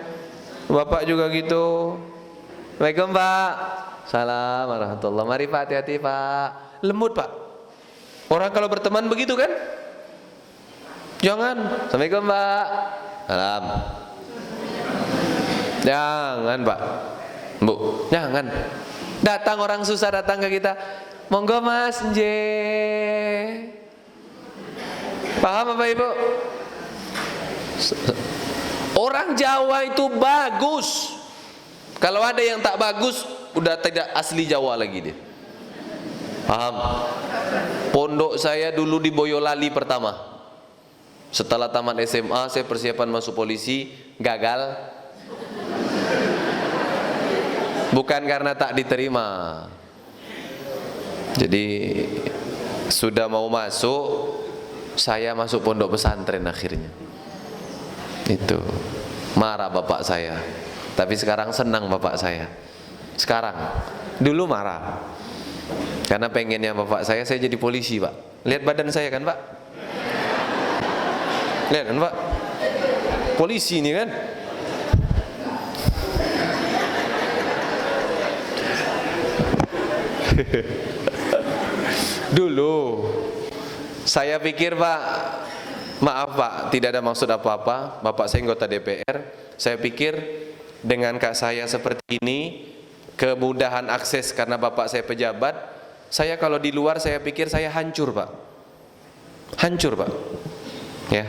Bapak juga gitu. Assalamualaikum Pak. Salam warahmatullahi. Mari Pak, hati-hati Pak. Lembut Pak. Orang kalau berteman begitu kan? Jangan. Assalamualaikum Pak. Salam. Jangan Pak. Bu, jangan. Datang orang susah datang ke kita. Monggo Mas, nje. Paham Bapak Ibu? Orang Jawa itu bagus. Kalau ada yang tak bagus, udah tidak asli Jawa lagi dia. Paham? Pondok saya dulu di Boyolali pertama. Setelah tamat SMA, saya persiapan masuk polisi, gagal. Bukan karena tak diterima. Jadi sudah mau masuk, saya masuk pondok pesantren akhirnya. Itu marah bapak saya. Tapi sekarang senang bapak saya. Sekarang, dulu marah. Karena pengennya bapak saya jadi polisi Pak. Lihat badan saya kan Pak? Lihat kan Pak, polisi ini kan. Dulu saya pikir Pak, maaf Pak, tidak ada maksud apa-apa. Bapak saya anggota DPR. Saya pikir dengan kak saya seperti ini, kemudahan akses karena bapak saya pejabat. Saya kalau di luar saya pikir saya hancur Pak. Hancur Pak. Ya,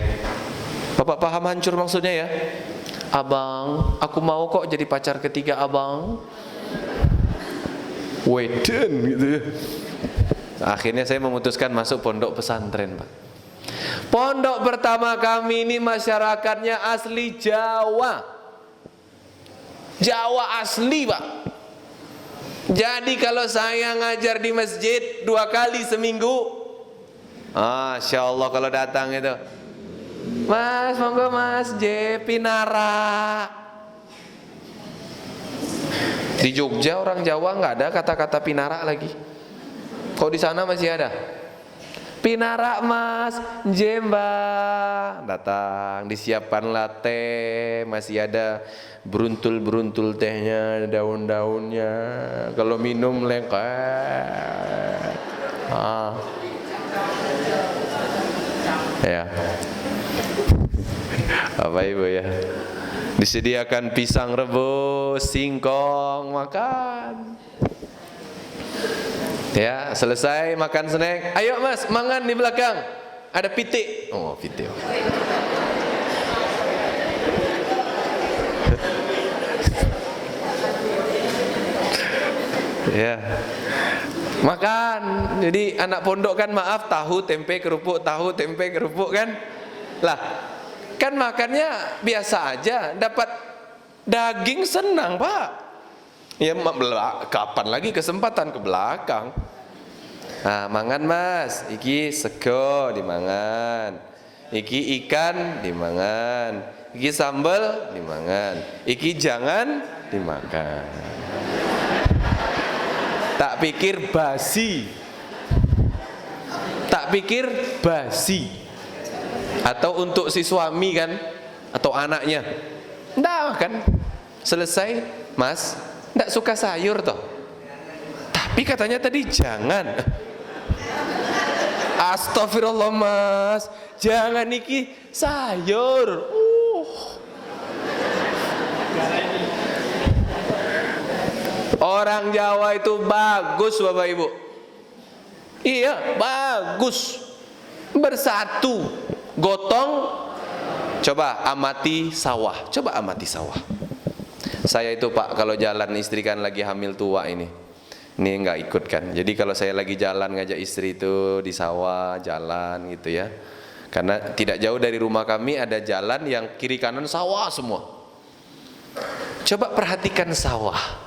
Bapak paham hancur maksudnya ya? Abang, aku mau kok jadi pacar ketiga abang. Weden gitu ya. Akhirnya saya memutuskan masuk pondok pesantren Pak. Pondok pertama kami ini masyarakatnya asli Jawa. Jawa asli Pak. Jadi kalau saya ngajar di masjid 2 kali seminggu, Masya Allah kalau datang itu, Mas, monggo Mas, J. Pinara. Di Jogja orang Jawa nggak ada kata-kata pinara lagi. Kok di sana masih ada? Pinarak mas, jemba. Datang, disiapkanlah teh, masih ada beruntul-beruntul tehnya, daun-daunnya. Kalau minum lengket. Ya. Apa ibu ya? Disediakan pisang rebus, singkong, makan. Ya, selesai makan snack. Ayo mas, mangan di belakang. Ada pitik. Oh, pitik. Ya. Makan. Jadi anak pondok kan maaf, tahu, tempe, kerupuk, tahu, tempe, kerupuk kan. Lah, kan makannya biasa aja, dapat daging senang, Pak. Ya, kapan lagi kesempatan ke belakang? Nah, mangan mas, iki sego dimangan, iki ikan dimangan, iki sambal dimangan, iki jangan dimakan. Tak pikir basi, tak pikir basi. Atau untuk si suami kan, atau anaknya, nggak kan? Selesai, mas, nggak suka sayur toh. Tapi katanya tadi jangan. Astagfirullah mas, jangan iki sayur. Orang Jawa itu bagus Bapak Ibu. Iya, bagus. Bersatu, gotong. Coba amati sawah. Coba amati sawah. Saya itu Pak, kalau jalan istri kan lagi hamil tua ini nggak ikut kan. Jadi kalau saya lagi jalan ngajak istri itu di sawah jalan gitu ya. Karena tidak jauh dari rumah kami ada jalan yang kiri kanan sawah semua. Coba perhatikan sawah.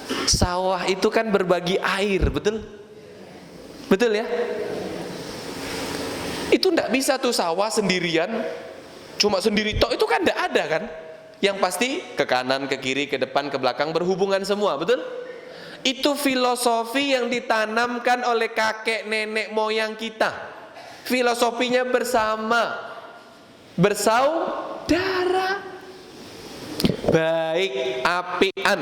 Sawah itu kan berbagi air, betul? Betul ya? Itu nggak bisa tuh sawah sendirian, cuma sendiri tok, itu kan nggak ada kan? Yang pasti ke kanan, ke kiri, ke depan, ke belakang berhubungan semua, betul? Itu filosofi yang ditanamkan oleh kakek nenek moyang kita. Filosofinya bersama, bersaudara, baik apian.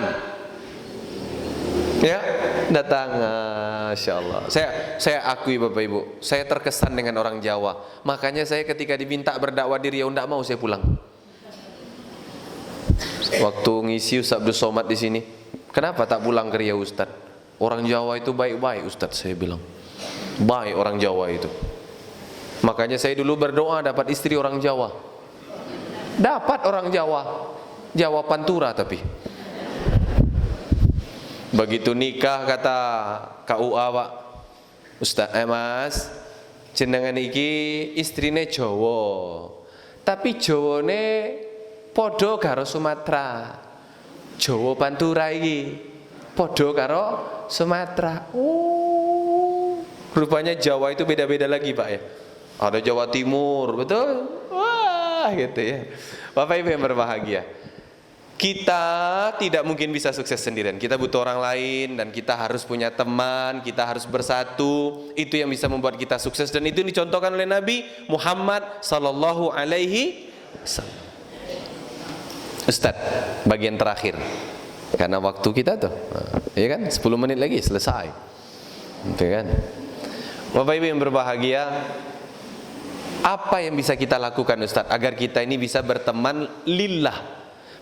Ya, datang, Masya Allah. Saya akui Bapak Ibu, saya terkesan dengan orang Jawa. Makanya saya ketika diminta berdakwah di Riau, tidak mau saya pulang. Waktu ngisi Ustaz Abdul Somad di sini, kenapa tak pulang ke Riau Ustaz? Orang Jawa itu baik-baik Ustaz, saya bilang. Baik orang Jawa itu. Makanya saya dulu berdoa dapat istri orang Jawa. Dapat orang Jawa, Jawa Pantura tapi. Begitu nikah kata KUA Pak, Ustaz, mas, jenengan iki istrine Jawa, tapi Jawane podo karo Sumatera. Jawa Pantura iki podo karo Sumatera. Rupanya Jawa itu beda-beda lagi Pak ya. Ada Jawa Timur, betul? Wah, gitu ya. Bapak Ibu yang berbahagia, kita tidak mungkin bisa sukses sendirian. Kita butuh orang lain dan kita harus punya teman, kita harus bersatu. Itu yang bisa membuat kita sukses dan itu dicontohkan oleh Nabi Muhammad sallallahu alaihi wasallam. Ustaz, bagian terakhir. Karena waktu kita tuh, ya kan? 10 menit lagi selesai. Gitu kan? Bapak Ibu yang berbahagia, apa yang bisa kita lakukan Ustaz agar kita ini bisa berteman lillah,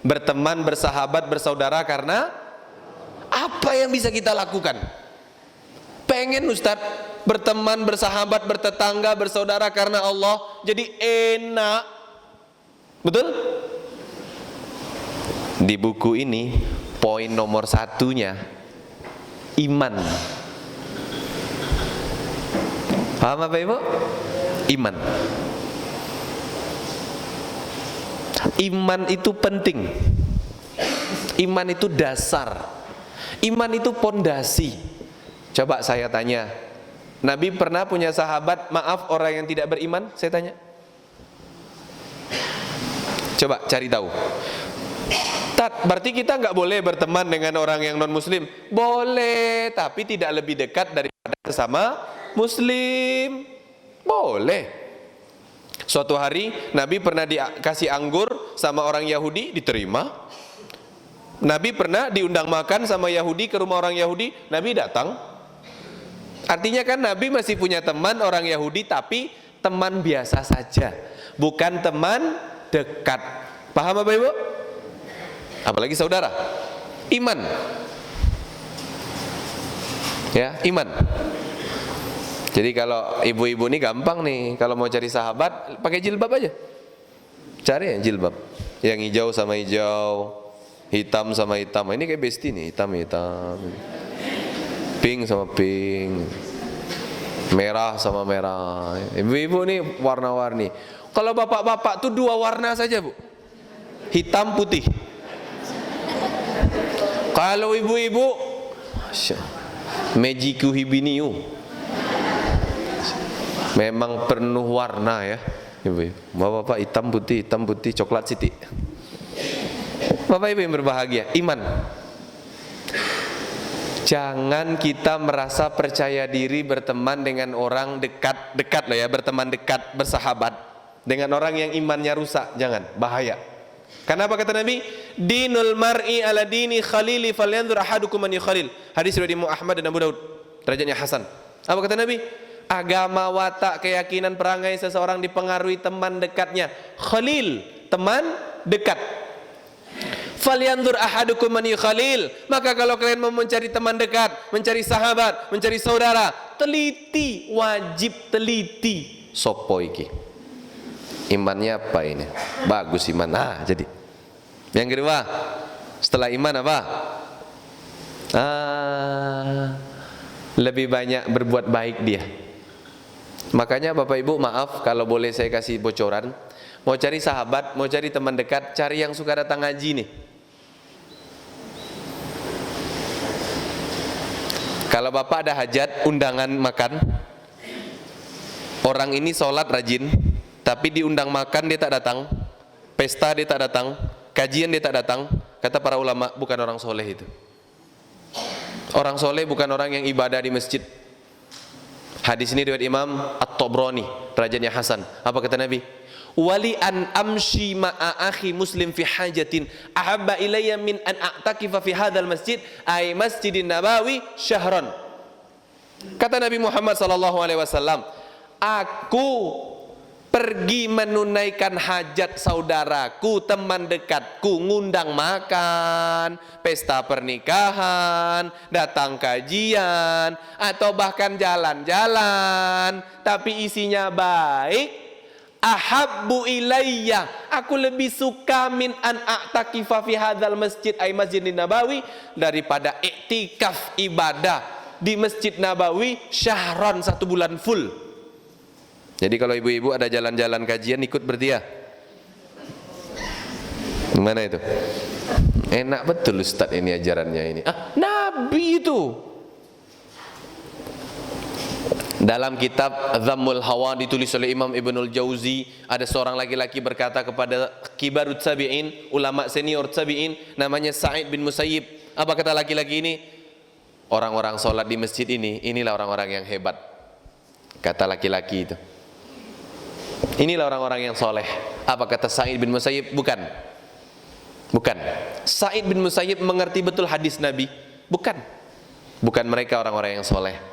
berteman, bersahabat, bersaudara karena apa yang bisa kita lakukan? Pengen Ustaz berteman, bersahabat, bertetangga, bersaudara karena Allah, jadi enak. Betul? Di buku ini poin nomor 1-nya iman. Paham Bapak Ibu? Iman. Iman itu penting. Iman itu dasar. Iman itu pondasi. Coba saya tanya, Nabi pernah punya sahabat, maaf orang yang tidak beriman? Saya tanya. Coba cari tahu. Berarti kita nggak boleh berteman dengan orang yang non muslim? Boleh, tapi tidak lebih dekat daripada sesama Muslim. Boleh. Suatu hari Nabi pernah dikasih anggur sama orang Yahudi, diterima. Nabi pernah diundang makan sama Yahudi ke rumah orang Yahudi, Nabi datang. Artinya kan Nabi masih punya teman orang Yahudi, tapi teman biasa saja, bukan teman dekat. Paham Bapak Ibu? Apalagi saudara. Iman. Ya, iman. Jadi kalau ibu-ibu ini gampang nih, kalau mau cari sahabat pakai jilbab aja. Cari yang jilbab, yang hijau sama hijau, hitam sama hitam. Ini kayak besti nih, hitam hitam, pink sama pink, merah sama merah. Ibu-ibu nih warna-warni. Kalau bapak-bapak tuh 2 warna saja, Bu, hitam putih. Kalau ibu-ibu, Mejiku Hibiniu, memang penuh warna ya, ibu. Bapak-bapak hitam putih, coklat siti. Bapak Ibu yang berbahagia, iman. Jangan kita merasa percaya diri berteman dengan orang dekat loh ya, berteman dekat, bersahabat dengan orang yang imannya rusak. Jangan, bahaya. Karena apa kata Nabi? Dinul mar'i ala dini khalili falyanzur ahadukum man yukhalil. Hadis riwayat Imam Ahmad dan Abu Daud. Derajatnya hasan. Apa kata Nabi? Agama, watak, keyakinan, perangai seseorang dipengaruhi teman dekatnya. Khalil, teman dekat. Falyanzur ahadukum man yukhalil. Maka kalau kalian mau mencari teman dekat, mencari sahabat, mencari saudara, teliti, wajib teliti. Sopo iki? Imannya apa ini? Bagus iman. Jadi yang kedua, setelah iman apa? Lebih banyak berbuat baik dia. Makanya Bapak Ibu, maaf kalau boleh saya kasih bocoran. Mau cari sahabat, mau cari teman dekat, cari yang suka datang ngaji nih. Kalau Bapak ada hajat, undangan makan, orang ini sholat rajin, tapi diundang makan dia tak datang, pesta dia tak datang, kajian dia tak datang, kata para ulama, bukan orang soleh itu. Orang soleh bukan orang yang ibadah di masjid. Hadis ini riwayat Imam At-Tabrani, derajatnya hasan. Apa kata Nabi? Wali an amshi ma'a akhi muslim fi hajatin ahabba ilayya min an a'takifa fi hadzal masjid ay Masjidin Nabawi syahran. Kata Nabi Muhammad sallallahu alaihi wasallam, aku pergi menunaikan hajat saudaraku, teman dekatku, ngundang makan, pesta pernikahan, datang kajian, atau bahkan jalan-jalan, tapi isinya baik. Ahabbu ilayya, aku lebih suka min an a'takifa fi hadzal masjid ay Masjidin Nabawi, daripada iktikaf ibadah di Masjid Nabawi syahron, 1 bulan full. Jadi kalau ibu-ibu ada jalan-jalan kajian ikut berarti ya. Gimana itu? Enak betul Ustaz ini ajarannya ini. Nabi itu. Dalam kitab Dhammul Hawa ditulis oleh Imam Ibnul Jauzi, ada seorang laki-laki berkata kepada kibarut tabi'in, ulama senior tabi'in, namanya Sa'id bin Musayyib. Apa kata laki-laki ini? Orang-orang sholat di masjid ini, inilah orang-orang yang hebat. Kata laki-laki itu. Inilah orang-orang yang soleh. Apa kata Sa'id bin Musayyib? Bukan. Sa'id bin Musayyib mengerti betul hadis Nabi. Bukan mereka orang-orang yang soleh.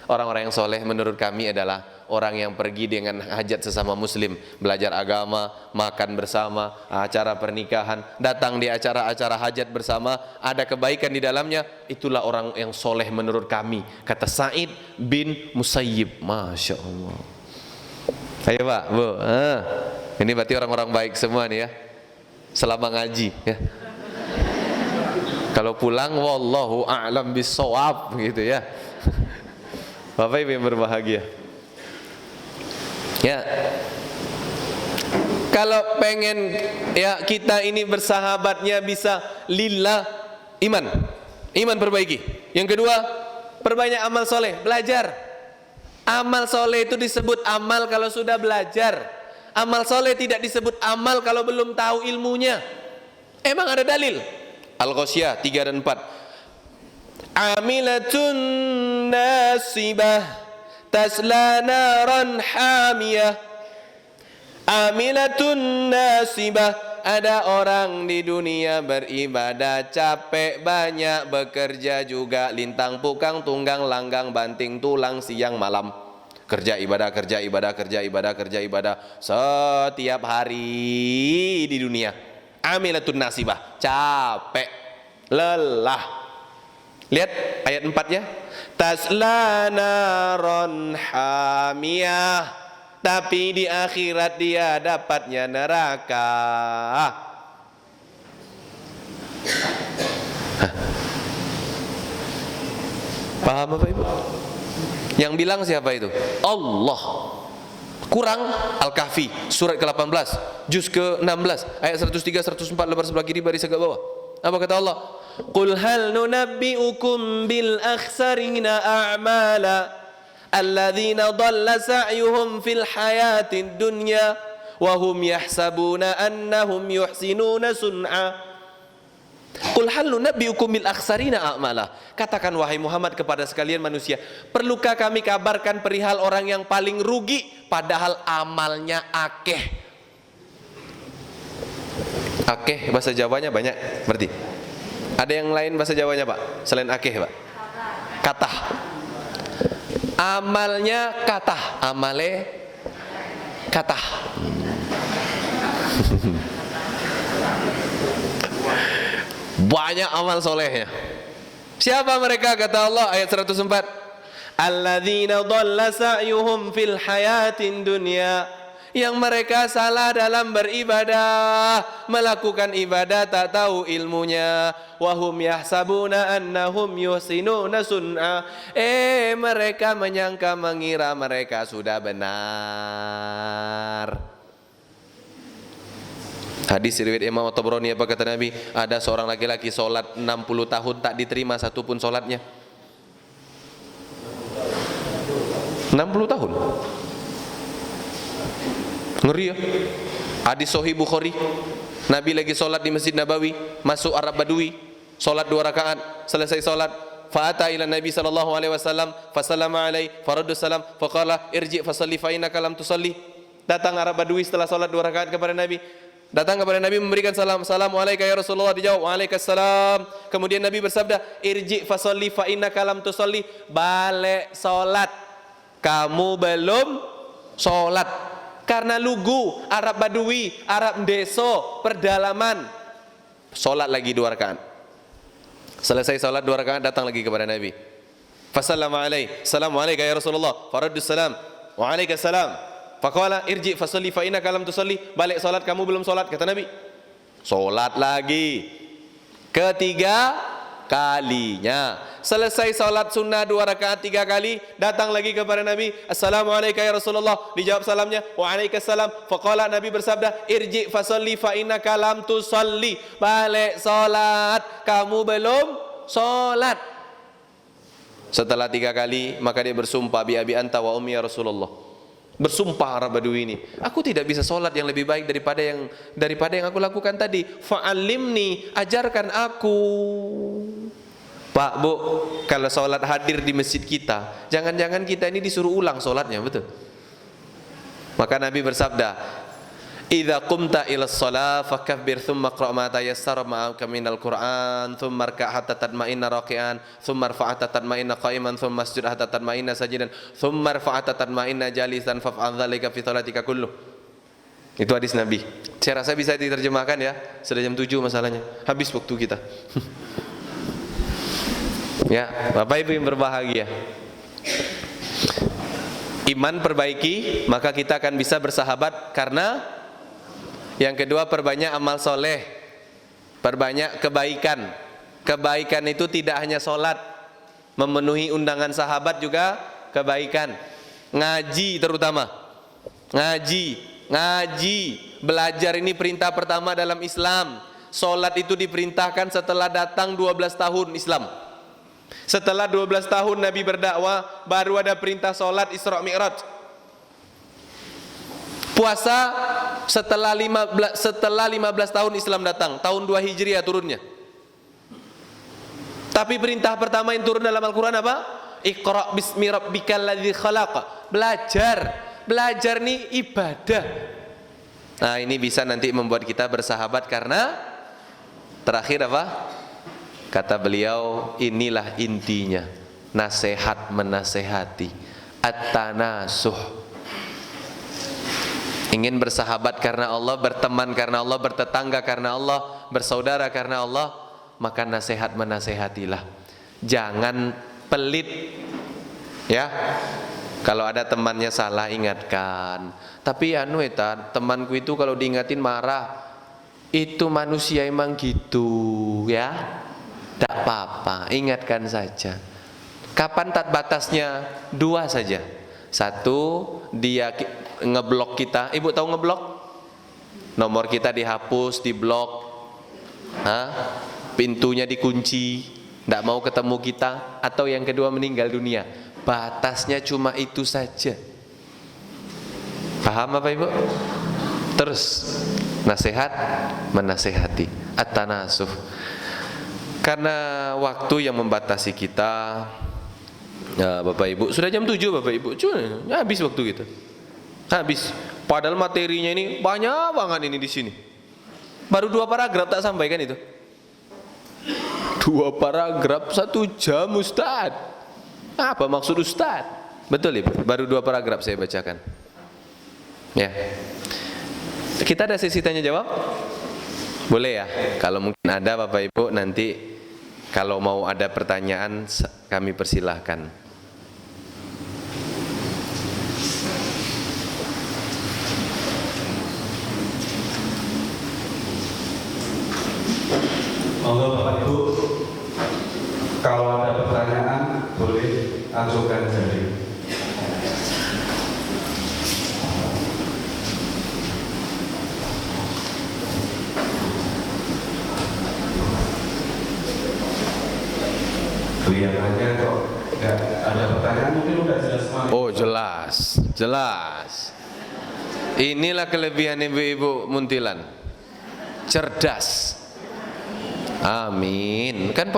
Orang-orang yang soleh menurut kami adalah orang yang pergi dengan hajat sesama muslim, belajar agama, makan bersama, acara pernikahan, datang di acara-acara hajat bersama, ada kebaikan di dalamnya. Itulah orang yang soleh menurut kami, kata Sa'id bin Musayyib. Masya Allah. Ayo Pak, Bu, ini berarti orang-orang baik semua nih ya, selama ngaji ya. Kalau pulang, wallahu a'lam bissawab gitu ya. Bapak Ibu yang berbahagia ya, kalau pengen ya kita ini bersahabatnya bisa lillah, iman perbaiki. Yang kedua, perbanyak amal soleh, belajar. Amal soleh itu disebut amal kalau sudah belajar. Amal soleh tidak disebut amal kalau belum tahu ilmunya. Emang ada dalil? Al-Ghasyiyah 3 dan 4. Amilatun nasibah tasla naran hamiyah amilatun nasibah. Ada orang di dunia beribadah capek banyak, bekerja juga lintang pukang tunggang langgang banting tulang siang malam, kerja ibadah setiap hari di dunia. Amilatun nasibah, capek, lelah. Lihat ayat 4-nya. Tasla naron hamiyah, tapi di akhirat dia dapatnya neraka. Paham apa Ibu? Yang bilang siapa itu? Allah. Kurang Al-Kahfi surat ke-18 juz ke-16 ayat 103 104 lebar sebelah kiri baris agak bawah. Apa kata Allah? Qul hal nunabbi'ukum bil akhsarina a'mala alladzina dhalla sa'yuhum fil hayatid dunya wa hum yahsabuna annahum yuhsinuna sun'a. Qul hal nunabbi'ukum bil akhsarina a'mala. Katakan wahai Muhammad kepada sekalian manusia, perlukah kami kabarkan perihal orang yang paling rugi padahal amalnya akeh. Akeh bahasa Jawanya banyak berarti. Ada yang lain bahasa Jawanya Pak selain akeh Pak? Katah. Amalnya katah, amale katah. Banyak amal solehnya. Siapa mereka kata Allah ayat 104? Alladzina dhalla sa'yuhum fil hayatin dunya, yang mereka salah dalam beribadah, melakukan ibadah tak tahu ilmunya. Wahum yahsabuna annahum yuhsinuna sun'a, mereka menyangka mengira mereka sudah benar. Hadis riwayat Imam At-Tabrani, apa kata Nabi? Ada seorang laki-laki solat 60 tahun tak diterima satu pun solatnya. 60 tahun. Ngeri ya. Hadis Sahih Bukhari, Nabi lagi solat di Masjid Nabawi, masuk Arab Badui, solat 2 rakaat, selesai solat, fa'ata ila Nabi sallallahu alaihi wasallam, fasallama alaihi, faraddu salam, faqala irji fasalli fa innaka lam tusalli. Datang Arab Badui setelah solat 2 rakaat kepada Nabi. Datang kepada Nabi memberikan salam. Assalamualaikum ya Rasulullah. Dijawab waalaikumsalam. Kemudian Nabi bersabda, irji fasalli fa innaka lam tusalli. Balik solat, kamu belum solat. Karena lugu, Arab Badui, Arab deso, perdalaman. Solat lagi 2 rakaat. Selesai solat 2 rakaat, datang lagi kepada Nabi. Fasallama alaihi, assalamualaikum ya Rasulullah. Faraddu salam, waalaikumsalam. Faqala irji fasalli fa innaka lam tusalli. Balik solat, kamu belum solat, kata Nabi. Solat lagi ketiga kalinya. Selesai solat sunnah 2 rakaat 3 kali, datang lagi kepada Nabi. Assalamualaikum ya Rasulullah. Dijawab salamnya, waalaikumsalam. Faqala, Nabi bersabda, irji fasalli fa innaka lam tusalli. Balik solat, kamu belum solat. Setelah 3 kali, maka dia bersumpah, bi abi anta wa ummi ya Rasulullah. Bersumpah Arab Badui ini, aku tidak bisa solat yang lebih baik daripada yang aku lakukan tadi. Fa'alimni, ajarkan aku. Pak, Bu, kalau solat hadir di masjid kita, jangan-jangan kita ini disuruh ulang solatnya, betul? Maka Nabi bersabda, idza qumta ila shalah fakabbir thumma qra' ma tayassara ma'aka minal Qur'an thumma rka' hatta tatma'inna raki'an thumma rfa' hatta tatma'inna qa'iman thumma isjud hatta tatma'inna sajidan thumma rfa' hatta tatma'inna jalisan faf'al dzalika fi shalatika kullu. Itu hadis Nabi. Saya rasa bisa diterjemahkan ya. Sudah jam 7 masalahnya. Habis waktu kita. Ya, Bapak Ibu yang berbahagia. Iman perbaiki, maka kita akan bisa bersahabat. Karena yang kedua, perbanyak amal soleh, perbanyak kebaikan. Kebaikan itu tidak hanya sholat, memenuhi undangan sahabat juga kebaikan. Ngaji terutama, ngaji, belajar ini perintah pertama dalam Islam. Sholat itu diperintahkan setelah datang 12 tahun Islam. Setelah 12 tahun Nabi berdakwah, baru ada perintah sholat Isra Mi'raj. Puasa setelah 15 tahun Islam datang, tahun 2 Hijriah turunnya. Tapi perintah pertama yang turun dalam Al-Quran apa? Iqra bismi rabbikal ladzi khalaq. Belajar nih ibadah. Nah, ini bisa nanti membuat kita bersahabat karena terakhir apa? Kata beliau, inilah intinya. Nasihat menasehati. At-tanasuh. Ingin bersahabat karena Allah, berteman karena Allah, bertetangga karena Allah, bersaudara karena Allah, maka nasihat menasehatilah. Jangan pelit. Ya. Kalau ada temannya salah, ingatkan. Tapi temanku itu kalau diingatin marah. Itu manusia emang gitu, ya. Tak apa-apa, ingatkan saja. Kapan batasnya? 2 saja. 1, dia ngeblok kita. Ibu tahu ngeblok? Nomor kita dihapus, diblok. Pintunya dikunci, tidak mau ketemu kita. Atau yang kedua, meninggal dunia. Batasnya cuma itu saja. Paham Bapak Ibu? Terus nasihat menasehati. At-tanasuh. Karena waktu yang membatasi kita, ya Bapak Ibu, sudah jam 7 Bapak Ibu. Cuma habis waktu kita. Habis. Padahal materinya ini banyak banget ini di sini. Baru 2 paragraf tak sampaikan itu. 2 paragraf 1 jam Ustaz. Apa maksud Ustaz? Betul Ibu, baru 2 paragraf saya bacakan. Ya. Kita ada sesi tanya jawab? Boleh ya? Kalau mungkin ada Bapak Ibu, nanti kalau mau ada pertanyaan kami persilahkan. Monggo Bapak Ibu, kalau ada pertanyaan boleh ajukan jari. Kelihatannya kok nggak ada pertanyaan, mungkin udah jelas semua. Oh jelas. Inilah kelebihan ibu-ibu Muntilan, cerdas. Amin. Kan